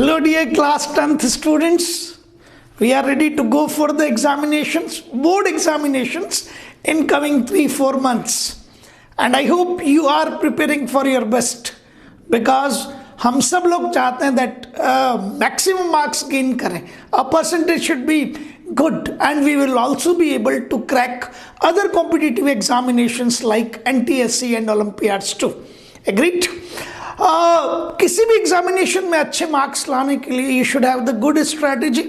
Hello dear class 10th students, we are ready to go for the examinations, board examinations in coming 3-4 months, and I hope you are preparing for your best because हम सब लोग चाहते हैं that maximum marks gain करें. Our percentage should be good and we will also be able to crack other competitive examinations like NTSC and Olympiads too. Agreed? किसी भी examination में अच्छे मार्क्स लाने के लिए you should have the good strategy,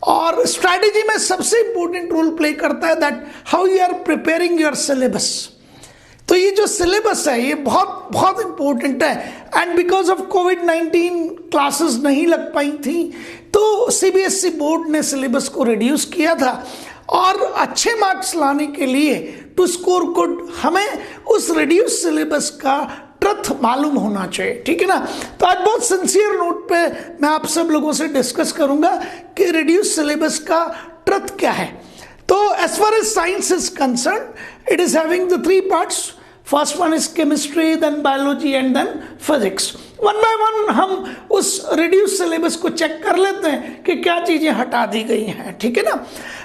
और strategy में सबसे इंपॉर्टेंट रोल प्ले करता है that how you are preparing your syllabus. तो ये जो सिलेबस है ये बहुत बहुत इंपॉर्टेंट है, and because of covid classes नहीं लग पाई थी तो सीबीएसई बोर्ड ने सिलेबस को रिड्यूस किया था, और अच्छे मार्क्स लाने के लिए टू स्कोर गुड हमें उस रिड्यूस सिलेबस का ट्रुथ मालूम होना चाहिए. ठीक है ना. तो आज बहुत सिंसियर नोट पे मैं आप सब लोगों से डिस्कस करूंगा कि रिड्यूस सिलेबस का ट्रुथ क्या है. तो as far as science is concern it is having the 3 parts. First one is chemistry, then biology and then physics. One by one हम उस रिड्यूस सिलेबस को चेक कर लेते हैं कि क्या चीजें हटा दी गई हैं. ठीक है ना.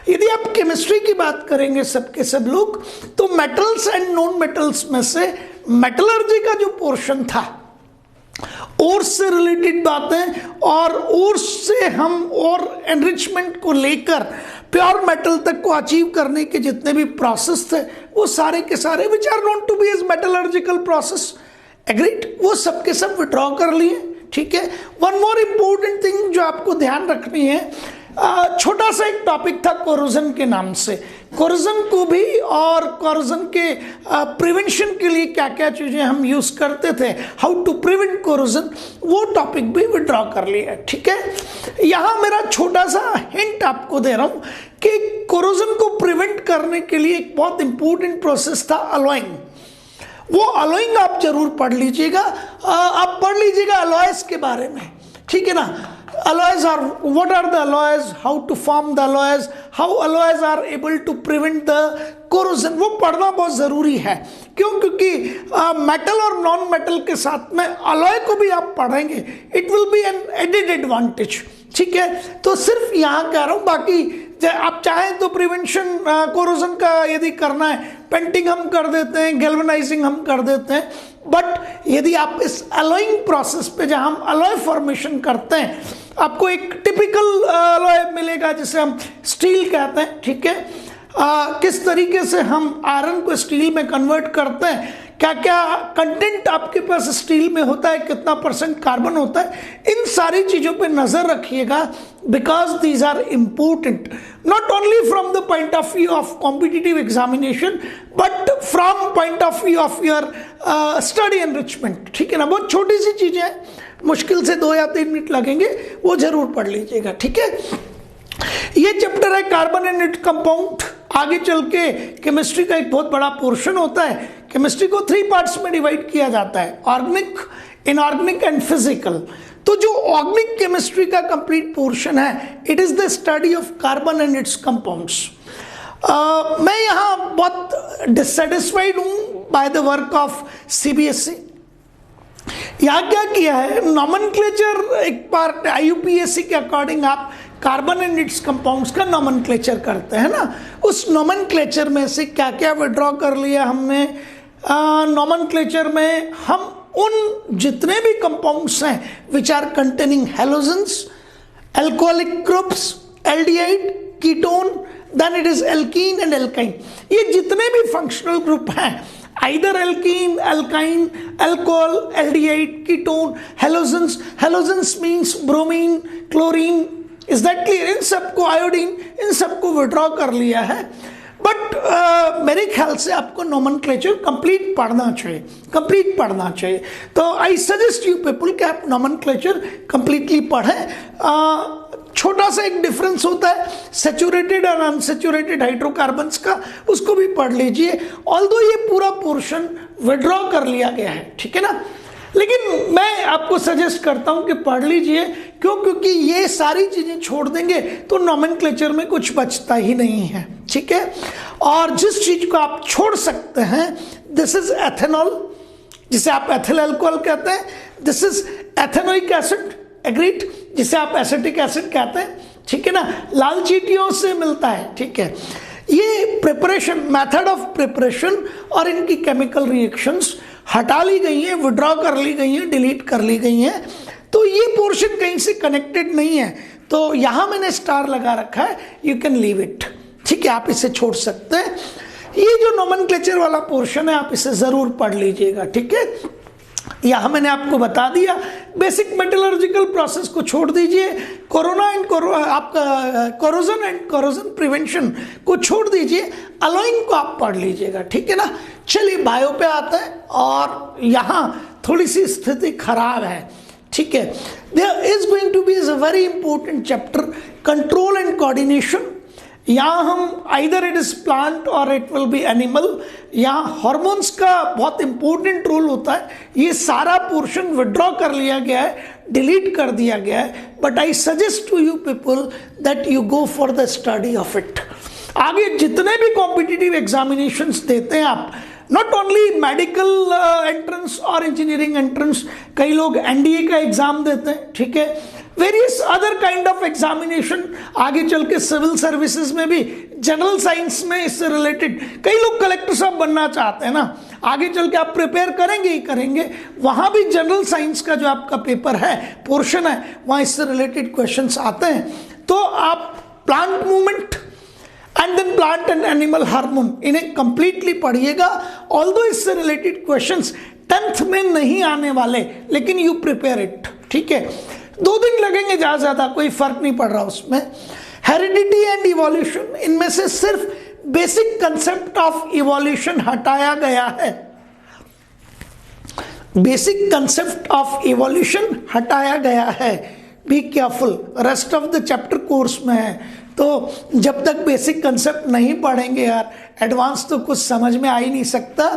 यदि आप केमिस्ट्री की बात करेंगे सबके सब लोग, तो मेटल्स एंड नॉन मेटल्स में से मेटलर्जी का जो पोर्शन था, ओर्स से रिलेटेड बातें, और ओर्स से हम और एनरिचमेंट को लेकर प्योर मेटल तक को अचीव करने के जितने भी प्रोसेस थे वो सारे के सारे which are known to be as metallurgical process. Agreed. वो सब के सब विड्रॉ कर लिए. ठीक है. वन मोर इंपॉर्टेंट थिंग जो आपको ध्यान रखनी है, छोटा सा एक टॉपिक था कोरोजन के नाम से. कोरोजन को भी और कोरोजन के प्रिवेंशन के लिए क्या क्या चीज़ें हम यूज़ करते थे, हाउ टू प्रिवेंट कोरोजन, वो टॉपिक भी विड्रॉ कर लिया. ठीक है. यहाँ मेरा छोटा सा हिंट आपको दे रहा हूँ कि कोरोजन को प्रिवेंट करने के लिए एक बहुत इंपॉर्टेंट प्रोसेस था अलॉइंग. वो अलॉइंग आप जरूर पढ़ लीजिएगा. आप पढ़ लीजिएगा अलॉयस के बारे में. ठीक है ना. Alloys are, what are the alloys, how to form the alloys, how alloys are able to prevent the corrosion, वो पढ़ना बहुत ज़रूरी है. क्यों? क्योंकि मेटल और नॉन मेटल के साथ में अलॉय को भी आप पढ़ेंगे, it will be an added advantage. ठीक है. तो सिर्फ यहाँ कह रहा हूँ, बाकी आप चाहें तो प्रिवेंशन कोरोजन का यदि करना है, पेंटिंग हम कर देते हैं, गैल्वेनाइजिंग हम कर देते हैं, बट यदि आप इस अलॉइंग प्रोसेस पे जहाँ हम अलॉय फॉर्मेशन करते हैं, आपको एक टिपिकल अलॉय मिलेगा जिसे हम स्टील कहते हैं. ठीक है. किस तरीके से हम आयरन को स्टील में कन्वर्ट करते हैं, क्या क्या कंटेंट आपके पास स्टील में होता है, कितना % कार्बन होता है, इन सारी चीज़ों पे नज़र रखिएगा, because these are important not only from the point of view of competitive examination but from point of view of your study enrichment. ठीक है ना. बहुत छोटी सी चीज़ें हैं, मुश्किल से 2 या 3 मिनट लगेंगे, वो जरूर पढ़ लीजिएगा. ठीक है. ये चैप्टर है कार्बन एंड इट्स कंपाउंड. आगे चल के केमिस्ट्री का एक बहुत बड़ा पोर्शन होता है. केमिस्ट्री को 3 पार्ट्स में डिवाइड किया जाता है, ऑर्गेनिक, इनऑर्गेनिक एंड फिजिकल. तो जो ऑर्गेनिक केमिस्ट्री का कंप्लीट पोर्शन है, it is the study of carbon and it's compounds. मैं यहाँ बहुत डिससेटिस्फाइड हूँ by the work of CBSE. यहाँ क्या किया है, नॉमेनक्लेचर एक पार्ट आईयूपीएससी के अकॉर्डिंग आप कार्बन एंड इट्स कंपाउंड्स का नॉमेनक्लेचर करते हैं ना. उस नॉमेनक्लेचर में से क्या क्या विड्रॉ कर लिया हमने. नॉमेनक्लेचर में हम उन जितने भी कंपाउंड्स हैं which are containing halogens, alcoholic groups, aldehyde, ketone, then it is alkene and alkyne. ये जितने भी फंक्शनल ग्रुप हैं, either alkene, alkyne, alcohol, aldehyde, ketone, halogens. Halogens means bromine, chlorine. Is that clear? इन सबको, iodine, इन सबको withdraw कर लिया है. But मेरे ख्याल से आपको नॉमेनक्लेचर कंप्लीट पढ़ना चाहिए, कंप्लीट पढ़ना चाहिए. तो आई सजेस्ट यू पीपल कि आप नॉमेनक्लेचर कंप्लीटली पढ़ें. छोटा सा एक डिफरेंस होता है सैचुरेटेड और अनसैचुरेटेड हाइड्रोकार्बन्स का, उसको भी पढ़ लीजिए. ऑल्दो ये पूरा पोर्शन विड्रॉ कर लिया गया है. ठीक है ना. लेकिन मैं आपको सजेस्ट करता हूं कि पढ़ लीजिए. क्यों? क्योंकि ये सारी चीजें छोड़ देंगे तो नॉमेनक्लेचर में कुछ बचता ही नहीं है. ठीक है. और जिस चीज को आप छोड़ सकते हैं, दिस इज एथेनॉल, जिसे आप एथिल अल्कोहल कहते हैं. This is ethanoic acid, agreed, जिसे आप एसिटिक एसिड कहते हैं, ठीक है ना, लाल चींटियों से मिलता है, ठीक है। ये प्रिपरेशन, मेथड ऑफ प्रिपरेशन और इनकी केमिकल रिएक्शंस हटा ली गई हैं, विड्रॉ कर ली गई हैं, डिलीट कर ली गई हैं, तो ये पोर्शन कहीं से कनेक्टेड नहीं है, तो यहां मैंने स्टार लगा रखा है, यू कैन लीव इट, ठीक है, आप इसे छोड़ सकते हैं। ये जो नोमेनक्लेचर वाला पोर्शन है आप इसे जरूर पढ़ लीजिएगा, ठीक है। यहां मैंने आपको बता दिया, बेसिक मेटलर्जिकल प्रोसेस को छोड़ दीजिए, कोरोना एंड आपका कोरोजन एंड कोरोजन प्रिवेंशन को छोड़ दीजिए, अलॉइंग को आप पढ़ लीजिएगा, ठीक है ना। चलिए बायो पे आते हैं, और यहां थोड़ी सी स्थिति खराब है, ठीक है। There is going to be a very important chapter, control and coordination. यहाँ हम आइदर इट इज प्लांट और इट विल बी एनिमल, यहाँ हॉर्मोन्स का बहुत इंपॉर्टेंट रोल होता है। ये सारा पोर्शन विड्रॉ कर लिया गया है, डिलीट कर दिया गया है, but I suggest to you people that you go for the study of it. आगे जितने भी कॉम्पिटिटिव एग्जामिनेशंस देते हैं आप, नॉट ओनली मेडिकल एंट्रेंस और इंजीनियरिंग एंट्रेंस, कई लोग एनडीए का एग्जाम देते हैं, ठीक है, various other kind of examination, आगे चल के सिविल सर्विसेज में भी, जनरल साइंस में इससे रिलेटेड, कई लोग कलेक्टर साहब बनना चाहते हैं ना, आगे चल के आप प्रिपेयर करेंगे ही करेंगे, वहां भी जनरल साइंस का जो आपका पेपर है, पोर्शन है, वहां इससे रिलेटेड क्वेश्चंस आते हैं। तो आप plant movement and then plant and animal hormone, इन्हें कंप्लीटली पढ़िएगा। ऑल्दो इससे रिलेटेड क्वेश्चंस 10th में नहीं आने वाले, लेकिन यू प्रिपेयर इट, ठीक है। 2 दिन लगेंगे ज्यादा, कोई फर्क नहीं पड़ रहा उसमें। हेरिडिटी एंड इवोल्यूशन, इनमें से सिर्फ बेसिक कंसेप्ट ऑफ इवोल्यूशन हटाया गया है, बेसिक कंसेप्ट ऑफ इवोल्यूशन हटाया गया है। Be careful, rest of the chapter course में है, तो जब तक बेसिक कंसेप्ट नहीं पढ़ेंगे यार, एडवांस तो कुछ समझ में आ ही नहीं सकता।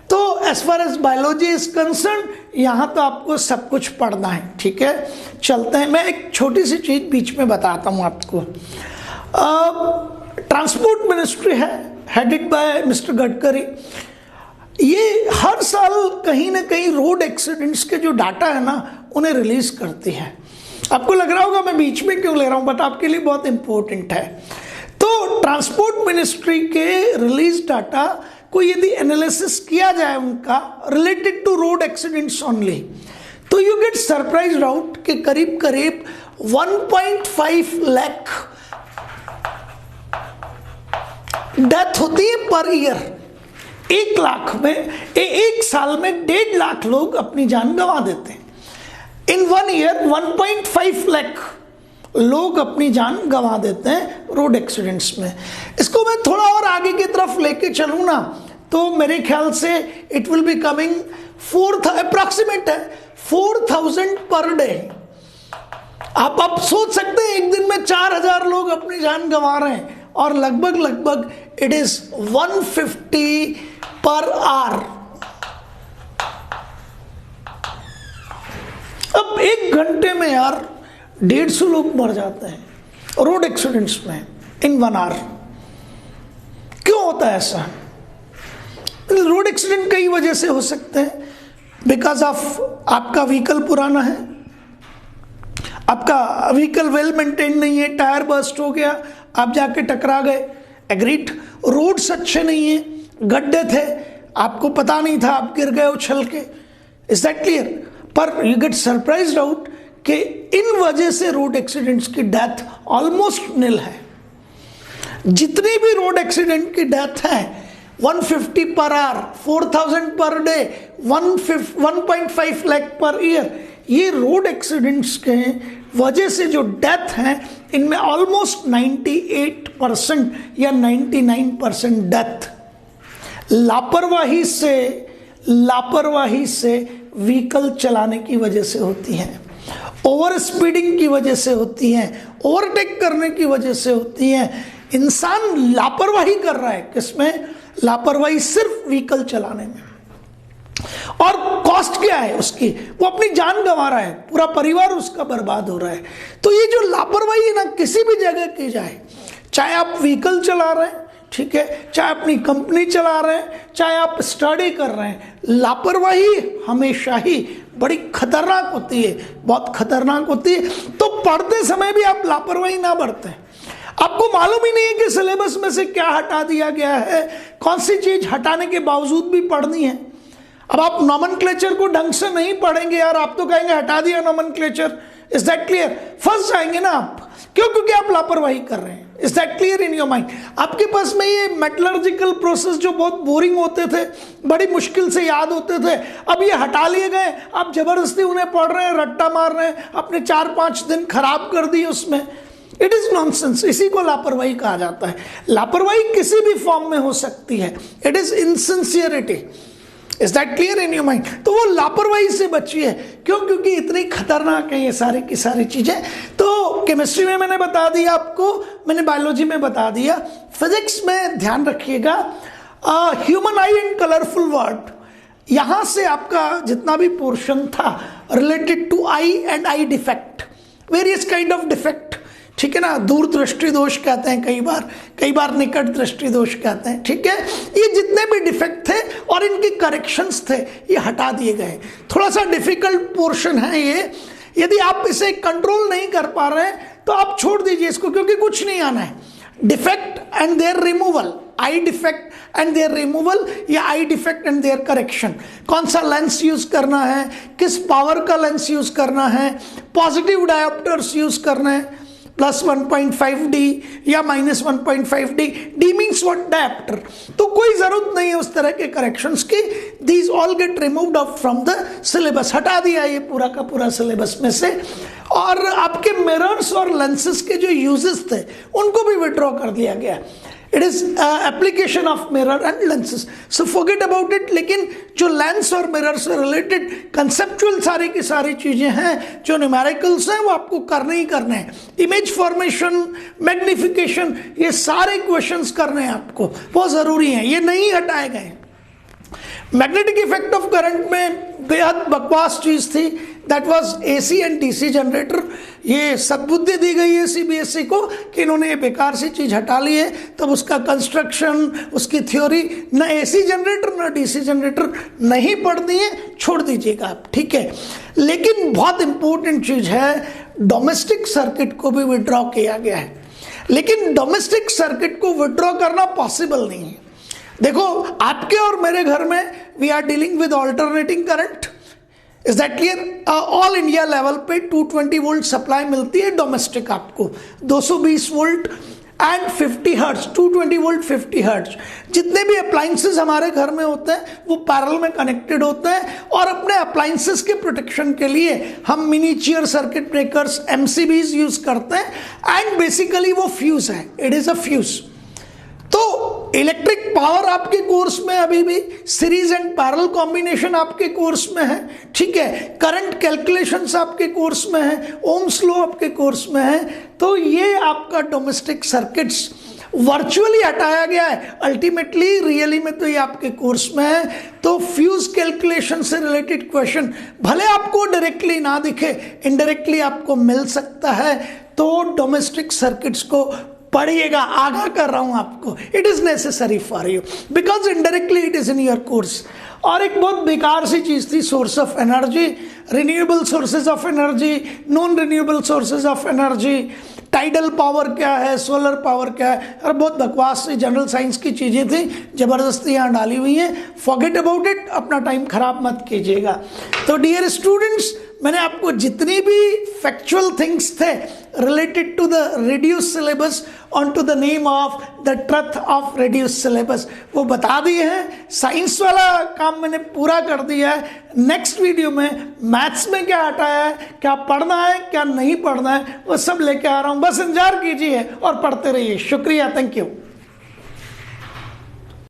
तो as far as biology is concern, यहाँ तो आपको सब कुछ पढ़ना है, ठीक है। चलते हैं, मैं एक छोटी सी चीज बीच में बताता हूँ आपको। ट्रांसपोर्ट मिनिस्ट्री है, हेडेड बाय मिस्टर गडकरी। ये हर साल कहीं ना कहीं रोड एक्सीडेंट्स के जो डाटा है ना, उन्हें रिलीज करती है। आपको लग रहा होगा मैं बीच में क्यों ले रहा हूँ, बट आपके लिए बहुत इंपॉर्टेंट है। तो ट्रांसपोर्ट मिनिस्ट्री के रिलीज डाटा को यदि एनालिसिस किया जाए उनका, related to road accidents only, तो यू गेट सरप्राइज्ड आउट कि करीब करीब 1.5 लाख डेथ होती है पर ईयर। 1 लाख में, एक साल में 1.5 लाख लोग अपनी जान गंवा देते हैं। इन 1 ईयर 1.5 लाख लोग अपनी जान गंवा देते हैं रोड एक्सीडेंट्स में। इसको मैं थोड़ा और आगे की तरफ लेके चलूँ ना, तो मेरे ख्याल से it will be coming approximate है 4000 पर डे। आप सोच सकते हैं एक दिन में 4000 लोग अपनी जान गंवा रहे हैं, और लगभग इट इज 150 पर आवर। अब 1 घंटे में यार 150 लोग मर जाते हैं रोड एक्सीडेंट्स में इन 1 आवर। क्यों होता है ऐसा? रोड एक्सीडेंट कई वजह से हो सकते हैं, बिकॉज ऑफ आपका व्हीकल पुराना है, आपका व्हीकल वेल मेंटेन नहीं है, टायर बर्स्ट हो गया, आप जाके टकरा गए, एग्रीड। रोड्स अच्छे नहीं है, गड्ढे थे, आपको पता नहीं था, आप गिर गए उछल के, इज दैट क्लियर? पर यू गेट सरप्राइज्ड आउट कि इन वजह से रोड एक्सीडेंट्स की डेथ ऑलमोस्ट निल है। जितनी भी रोड एक्सीडेंट की डेथ है 150 per hour, 4000 per day, 1.5 lakh per year, ये रोड एक्सीडेंट्स के वजह से जो डेथ हैं, इनमें ऑलमोस्ट 98% या 99% डेथ लापरवाही से व्हीकल चलाने की वजह से होती हैं, ओवर स्पीडिंग की वजह से होती हैं, ओवरटेक करने की वजह से होती हैं। इंसान लापरवाही कर रहा है, किसमें? लापरवाही सिर्फ व्हीकल चलाने में। और कॉस्ट क्या है उसकी? वो अपनी जान गंवा रहा है, पूरा परिवार उसका बर्बाद हो रहा है। तो ये जो लापरवाही है ना, किसी भी जगह की जाए, चाहे आप व्हीकल चला रहे हैं ठीक है, चाहे अपनी कंपनी चला रहे हैं, चाहे आप स्टडी कर रहे हैं, लापरवाही हमेशा ही बड़ी खतरनाक होती है, बहुत खतरनाक होती है। तो पढ़ते समय भी आप लापरवाही ना बरतें। आपको मालूम ही नहीं है कि सिलेबस में से क्या हटा दिया गया है, कौन सी चीज हटाने के बावजूद भी पढ़नी है। अब आप नॉमेनक्लेचर को ढंग से नहीं पढ़ेंगे यार, आप तो कहेंगे हटा दिया नॉमेनक्लेचर, इज दैट क्लियर? फंस जाएंगे ना आप, क्यों? क्योंकि आप लापरवाही कर रहे हैं। Is that clear in your mind? आपके पास में ये मेटलर्जिकल प्रोसेस जो बहुत बोरिंग होते थे, बड़ी मुश्किल से याद होते थे, अब ये हटा लिए गए, आप जबरदस्ती उन्हें पढ़ रहे हैं, रट्टा मार रहे हैं, अपने 4-5 दिन खराब कर दिए उसमें। It is nonsense. इसी को लापरवाही कहा जाता है। लापरवाही किसी भी फॉर्म में हो सकती है। It is insincerity. Is that clear in your mind? तो वो लापरवाही से बचिए। क्यों? क्योंकि इतनी खतरनाक है ये सारी की सारी चीजें। तो केमिस्ट्री में मैंने बता दिया आपको, मैंने बायोलॉजी में बता दिया, फिजिक्स में ध्यान रखिएगा human eye and colourful world, यहां से आपका जितना भी पोर्शन था related to eye and eye defect, various kind of defect, ठीक है ना, दूर दृष्टि दोष कहते हैं कई बार निकट दृष्टि दोष कहते हैं, ठीक है। ये जितने भी डिफेक्ट थे और इनके करेक्शंस थे ये हटा दिए गए। थोड़ा सा डिफिकल्ट पोर्शन है ये, यदि आप इसे कंट्रोल नहीं कर पा रहे हैं तो आप छोड़ दीजिए इसको, क्योंकि कुछ नहीं आना है। Defect and their removal, eye defect and their removal या eye defect and their correction, कौन सा लेंस यूज करना है, किस पावर का लेंस यूज करना है, पॉजिटिव डायोप्टर्स यूज करना है, +1.5D या -1.5D, D means what? Dioptre. तो कोई जरूरत नहीं है उस तरह के करेक्शंस की। These all get removed of from the syllabus, हटा दिया ये पूरा का पूरा सिलेबस में से। और आपके मिरर्स और लेंसेज के जो यूजेस थे उनको भी विड्रॉ कर दिया गया। It is application of mirror and lenses, so forget about it. लेकिन जो लेंस और मिरर से रिलेटेड कंसेप्चुअल सारी की सारी चीजें हैं, जो न्यूमेरिकल्स हैं, वो आपको करने ही करने हैं। इमेज फॉर्मेशन, मैग्निफिकेशन, ये सारे क्वेश्चंस करने हैं आपको, बहुत जरूरी हैं, ये नहीं हटाए गए। मैग्नेटिक इफेक्ट ऑफ करंट में बेहद बकवास चीज थी, that was AC and DC generator. ये सद्बुद्धि दी गई है सीबीएसई को कि इन्होंने ये बेकार सी चीज हटा ली है, तब उसका कंस्ट्रक्शन, उसकी थ्योरी, न एसी जनरेटर न डीसी जनरेटर नहीं पढ़नी है, छोड़ दीजिएगा आप, ठीक है। लेकिन बहुत इंपॉर्टेंट चीज है, डोमेस्टिक सर्किट को भी विड्रॉ किया गया है। लेकिन डोमेस्टिक सर्किट को विड्रॉ करना पॉसिबल नहीं है। देखो, आपके और मेरे घर में we are dealing with alternating current, is that clear? All India level पे 220 वोल्ट सप्लाई मिलती है डोमेस्टिक आपको, 220 volt and 50 hertz, 220 volt 50 hertz. जितने भी अप्लाइंसेस हमारे घर में होते हैं वो पैरेलल में कनेक्टेड होते हैं, और अपने अप्लाइंसेस के प्रोटेक्शन के लिए हम मिनीचियर सर्किट ब्रेकर्स, MCBs यूज करते हैं। एंड बेसिकली वो फ्यूज है, इट इज अ फ्यूज। तो इलेक्ट्रिक पावर आपके कोर्स में अभी भी सीरीज एंड पैरेलल कॉम्बिनेशन आपके कोर्स में है, ठीक है। करंट कैलकुलेशंस आपके कोर्स में है, ओम्स लॉ आपके कोर्स में है। तो ये आपका डोमेस्टिक सर्किट्स वर्चुअली हटाया गया है, अल्टीमेटली रियली में तो ये आपके कोर्स में है। तो फ्यूज कैलकुलेशन से रिलेटेड क्वेश्चन भले आपको डायरेक्टली ना दिखे, इनडायरेक्टली आपको मिल सकता है। तो डोमेस्टिक सर्किट्स को पढ़िएगा, आगाह कर रहा हूं आपको, it is necessary for you because indirectly it is in your course. और एक बहुत बेकार सी चीज थी source of energy, renewable sources of energy, non renewable sources of energy, tidal power क्या है, सोलर पावर क्या है, और बहुत बकवास सी जनरल साइंस की चीजें थी, जबरदस्ती यहाँ डाली हुई हैं। फॉरगेट अबाउट इट, अपना टाइम खराब मत कीजिएगा। तो डियर स्टूडेंट्स, मैंने आपको जितनी भी फैक्चुअल थिंग्स थे related to the reduce syllabus on to the name of the truth of reduce syllabus वो बता दिए हैं। साइंस वाला काम मैंने पूरा कर दिया है। नेक्स्ट वीडियो में मैथ्स में क्या हटाया है, क्या पढ़ना है, क्या नहीं पढ़ना है, वो सब लेके आ रहा हूँ। बस इंतजार कीजिए और पढ़ते रहिए। शुक्रिया, थैंक यू।